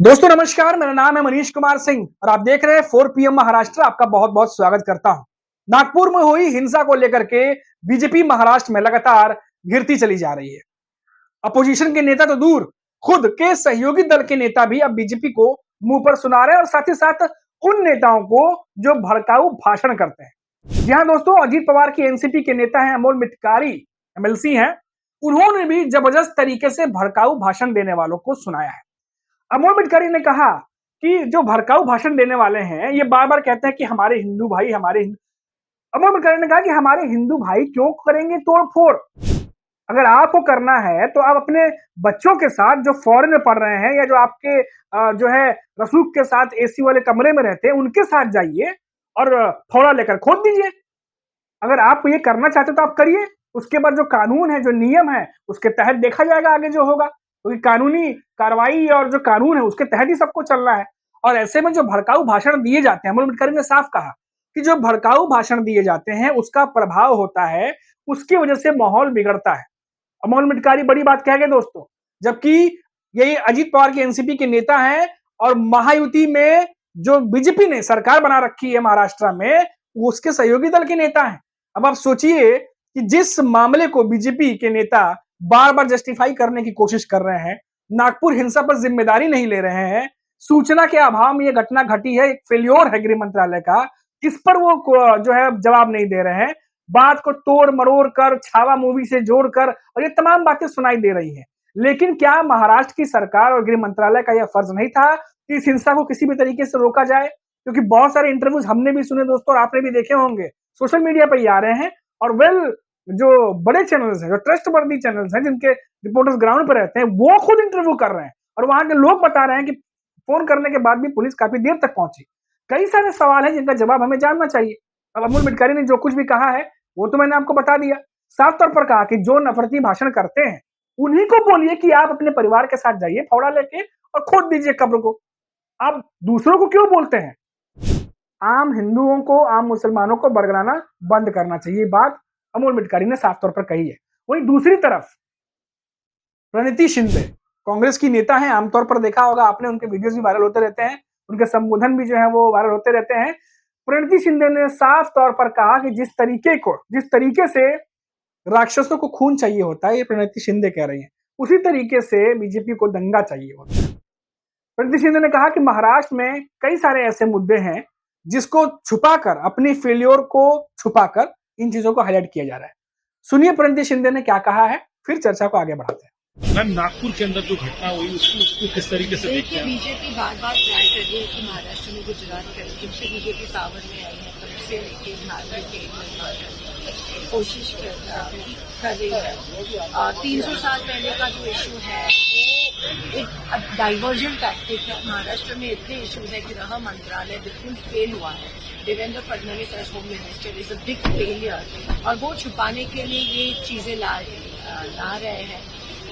दोस्तों नमस्कार, मेरा नाम है मनीष कुमार सिंह और आप देख रहे हैं 4 PM महाराष्ट्र। आपका बहुत बहुत स्वागत करता हूं। नागपुर में हुई हिंसा को लेकर के बीजेपी महाराष्ट्र में लगातार गिरती चली जा रही है। अपोजिशन के नेता तो दूर, खुद के सहयोगी दल के नेता भी अब बीजेपी को मुंह पर सुना रहे हैं और साथ ही साथ उन नेताओं को जो भड़काऊ भाषण करते हैं। जी हां दोस्तों, अजीत पवार की एनसीपी के नेता हैं अमोल मिटकारी, एमएलसी हैं, उन्होंने भी जबरदस्त तरीके से भड़काऊ भाषण देने वालों को सुनाया है। अमोल मिटकारी ने कहा कि जो भड़काऊ भाषण देने वाले हैं ये बार बार कहते हैं कि हमारे हिंदू भाई अमोल मिटकारी ने कहा कि हमारे हिंदू भाई क्यों करेंगे तोड़ फोड़। अगर आपको करना है तो आप अपने बच्चों के साथ जो फॉरेन में पढ़ रहे हैं या जो आपके जो है रसूख के साथ एसी वाले कमरे में रहते हैं उनके साथ जाइए और फावड़ा लेकर खोद दीजिए। अगर आप ये करना चाहते हो तो आप करिए, उसके बाद जो कानून है, जो नियम है, उसके तहत देखा जाएगा आगे जो होगा, क्योंकि कानूनी कार्रवाई और जो कानून है उसके तहत ही सबको चलना है। और ऐसे में जो भड़काऊ भाषण दिए जाते हैं, अमोल मिटकारी ने साफ कहा कि जो भड़काऊ भाषण दिए जाते हैं उसका प्रभाव होता है, उसकी वजह से माहौल बिगड़ता है। अमोल मिटकारी बड़ी बात कह गए दोस्तों, जबकि ये अजीत पवार के एनसीपी के नेता हैं और महायुति में जो बीजेपी ने सरकार बना रखी है महाराष्ट्र में, वो उसके सहयोगी दल के नेता हैं। अब आप सोचिए कि जिस मामले को बीजेपी के नेता बार बार जस्टिफाई करने की कोशिश कर रहे हैं, नागपुर हिंसा पर जिम्मेदारी नहीं ले रहे हैं, सूचना के अभाव में यह घटना घटी है, एक फेल्योर है गृह मंत्रालय का, इस पर वो जो है जवाब नहीं दे रहे हैं। बात को तोड़ मरोड़ कर, छावा मूवी से जोड़कर और ये तमाम बातें सुनाई दे रही हैं। लेकिन क्या महाराष्ट्र की सरकार और गृह मंत्रालय का यह फर्ज नहीं था कि इस हिंसा को किसी भी तरीके से रोका जाए? क्योंकि बहुत सारे इंटरव्यूज हमने भी सुने दोस्तों और आपने भी देखे होंगे, सोशल मीडिया पर ही आ रहे हैं। और जो बड़े चैनल्स हैं, जो ट्रस्टवर्दी चैनल्स हैं, जिनके रिपोर्टर्स ग्राउंड पर रहते हैं, वो खुद इंटरव्यू कर रहे हैं और वहां के लोग बता रहे हैं कि फोन करने के बाद भी पुलिस काफी देर तक पहुंची। कई सारे सवाल हैं जिनका जवाब हमें जानना चाहिए। अब अमोल मिटकारी ने जो कुछ भी कहा है वो तो मैंने आपको बता दिया। साफ तौर पर कहा कि जो नफरती भाषण करते हैं उन्हीं को बोलिए कि आप अपने परिवार के साथ जाइए, फावड़ा लेके और खोद दीजिए कब्र को। आप दूसरों को क्यों बोलते हैं? आम हिंदुओं को, आम मुसलमानों को बरगलाना बंद करना चाहिए, बात अमोल मिटकारी ने साफ तौर पर कही है। वहीं दूसरी तरफ प्रणिति शिंदे कांग्रेस की नेता हैं, आमतौर पर देखा होगा आपने, उनके वीडियोस भी वायरल होते रहते हैं, उनके संबोधन भी जो है वो वायरल होते रहते हैं। प्रणिति शिंदे ने साफ तौर पर कहा कि जिस तरीके से राक्षसों को खून चाहिए होता है, ये प्रणिति शिंदे कह रही हैं, उसी तरीके से बीजेपी को दंगा चाहिए होता है। प्रणिति शिंदे ने कहा कि महाराष्ट्र में कई सारे ऐसे मुद्दे हैं जिसको छुपाकर, अपनी फेल्योर को छुपाकर इन चीजों को हाईलाइट किया जा रहा है। सुनिए प्रणिति शिंदे ने क्या कहा है, फिर चर्चा को आगे बढ़ाते हैं। मैम, नागपुर के अंदर जो घटना हुई उसको किस तरीके से देखते हैं? बीजेपी बार बार ट्राई कर रही है कि महाराष्ट्र में गुजरात करे, जब से बीजेपी पावर में आई है तब से लेके भारत के कोशिश कर रही है। 300 साल पहले का जो इशू है वो एक डाइवर्जन टैक्टिक है। महाराष्ट्र में इतने इशूज है कि गृह मंत्रालय बिल्कुल फेल हुआ है। Devendra Fadnavis age home minister is a big failure और वो छुपाने के लिए ये चीजें ला रहे हैं।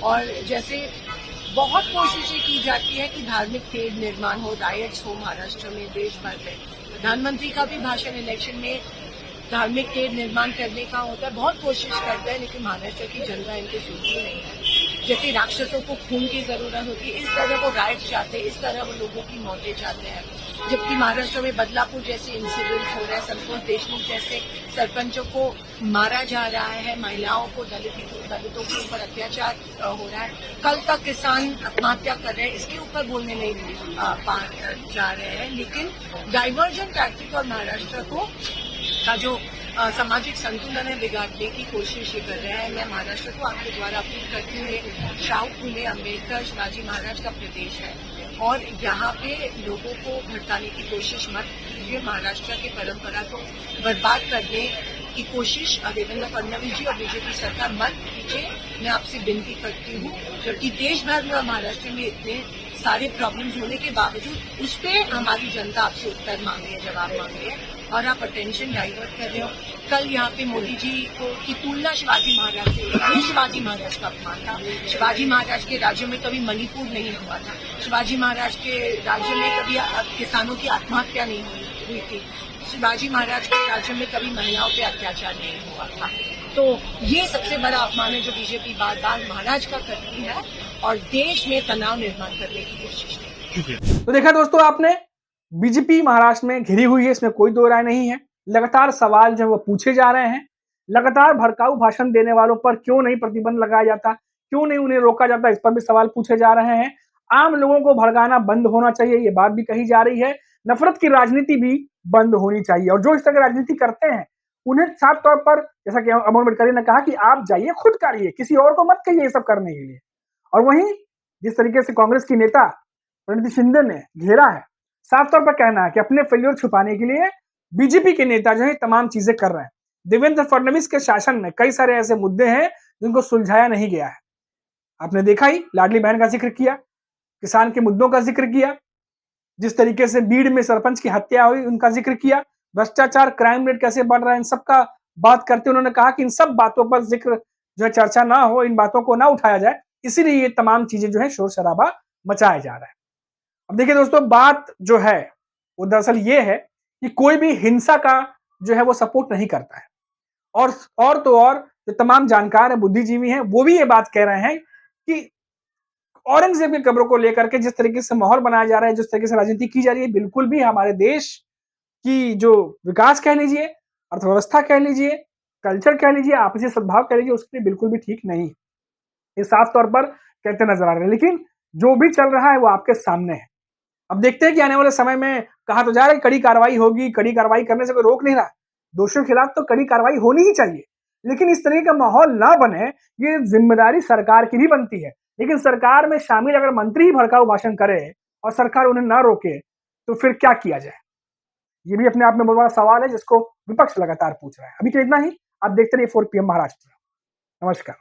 और जैसे बहुत कोशिशें की जाती है कि धार्मिक खेद निर्माण हो, राइट्स हो महाराष्ट्र में, देश भर में। प्रधानमंत्री का भी भाषण इलेक्शन में धार्मिक खेद निर्माण करने का होता है, बहुत कोशिश करते हैं, लेकिन महाराष्ट्र की जनता इनके सुनती नहीं है। जैसे राक्षसों को खून की जरूरत होती है, इस तरह वो राइट्स चाहते हैं, इस तरह वो लोगों की मौतें चाहते हैं। जबकि महाराष्ट्र में बदलापुर जैसे इंसिडेंट्स हो रहे हैं, संतोष देशमुख जैसे सरपंचों को मारा जा रहा है, महिलाओं को, दलितों के ऊपर अत्याचार हो रहा है, कल तक किसान आत्महत्या कर रहे हैं, इसके ऊपर बोलने नहीं जा रहे हैं। लेकिन डाइवर्जन टैक्टिक और महाराष्ट्र का जो सामाजिक संतुलन है बिगाड़ने की कोशिश ये कर रहे हैं। मैं महाराष्ट्र को आपके द्वारा अपील करती हूँ, शाहू फुले अम्बेडकर शिवाजी महाराज का प्रदेश है और यहाँ पे लोगों को भड़काने की कोशिश मत कीजिए। महाराष्ट्र की परंपरा को बर्बाद करने की कोशिश देवेंद्र फडणवीस जी और बीजेपी सरकार मत कीजिए। मैं आपसे विनती करती हूँ, क्योंकि देश भर में और महाराष्ट्र में इतने सारे प्रॉब्लम्स होने के बावजूद उस पर हमारी जनता आपसे उत्तर मांग रही है, जवाब मांग रही है और आप अटेंशन डाइवर्ट कर रहे हो। कल यहाँ पे मोदी जी की तुलना शिवाजी महाराज से, ये शिवाजी महाराज का अपमान था। शिवाजी महाराज के राज्य में कभी मणिपुर नहीं हुआ था, शिवाजी महाराज के राज्य में कभी किसानों की आत्महत्या नहीं हुई थी, शिवाजी महाराज के राज्य में कभी महिलाओं पे अत्याचार नहीं हुआ था। तो ये सबसे बड़ा अपमान है जो बीजेपी बार बार महाराज का करती है और देश में तनाव निर्माण करने की कोशिश करती है। शुक्रिया। तो देखा दोस्तों आपने, बीजेपी महाराष्ट्र में घिरी हुई है, इसमें कोई दो राय नहीं है। लगातार सवाल जो है वो पूछे जा रहे हैं, लगातार भड़काऊ भाषण देने वालों पर क्यों नहीं प्रतिबंध लगाया जाता, क्यों नहीं उन्हें रोका जाता, इस पर भी सवाल पूछे जा रहे हैं। आम लोगों को भड़काना बंद होना चाहिए, ये बात भी कही जा रही है। नफरत की राजनीति भी बंद होनी चाहिए, और जो इस तरह की राजनीति करते हैं उन्हें साफ तौर पर, जैसा कि अमोल गडकरी ने कहा, कि आप जाइए खुद करिए, किसी और को मत कहिए ये सब करने के लिए। और वहीं जिस तरीके से कांग्रेस की नेता प्रणिति शिंदे ने घेरा है, साफ तौर पर कहना है कि अपने फेलियर छुपाने के लिए बीजेपी के नेता जो है तमाम चीजें कर रहे हैं। देवेंद्र फडणवीस के शासन में कई सारे ऐसे मुद्दे हैं जिनको सुलझाया नहीं गया है। आपने देखा ही, लाडली बहन का जिक्र किया, किसान के मुद्दों का जिक्र किया, जिस तरीके से बीड़ में सरपंच की हत्या हुई उनका जिक्र किया, भ्रष्टाचार, क्राइम रेट कैसे बढ़ रहा है, इन सब का बात करते उन्होंने कहा कि इन सब बातों पर जिक्र जो है चर्चा ना हो, इन बातों को ना उठाया जाए, इसीलिए ये तमाम चीजें जो है शोर शराबा मचाया जा रहा है। अब देखिए दोस्तों, बात जो है वो दरअसल ये है कि कोई भी हिंसा का जो है वो सपोर्ट नहीं करता है, और तो और जो तमाम जानकार है, बुद्धिजीवी हैं, वो भी ये बात कह रहे हैं कि औरंगजेब की कब्रों को लेकर के जिस तरीके से माहौल बनाया जा रहा है, जिस तरीके से राजनीति की जा रही है, बिल्कुल भी हमारे देश की जो विकास कह लीजिए, अर्थव्यवस्था कह लीजिए, कल्चर कह लीजिए, आपसी सद्भाव कह लीजिए, उसके लिए बिल्कुल भी ठीक नहीं। ये साफ तौर पर कहते नजर आ रहे हैं, लेकिन जो भी चल रहा है वो आपके सामने है। अब देखते हैं कि आने वाले समय में, कहा तो जा रहा है कड़ी कार्रवाई होगी, कड़ी कार्रवाई करने से कोई रोक नहीं रहा, दोषियों के खिलाफ तो कड़ी कार्रवाई होनी ही चाहिए, लेकिन इस तरह का माहौल ना बने, ये जिम्मेदारी सरकार की भी बनती है। लेकिन सरकार में शामिल अगर मंत्री ही भड़काऊ भाषण करे और सरकार उन्हें ना रोके, तो फिर क्या किया जाए? ये भी अपने आप में बहुत बड़ा सवाल है, जिसको विपक्ष लगातार पूछ रहा है। अभी के लिए इतना ही। आप देखते रहिए 4 PM महाराष्ट्र। नमस्कार।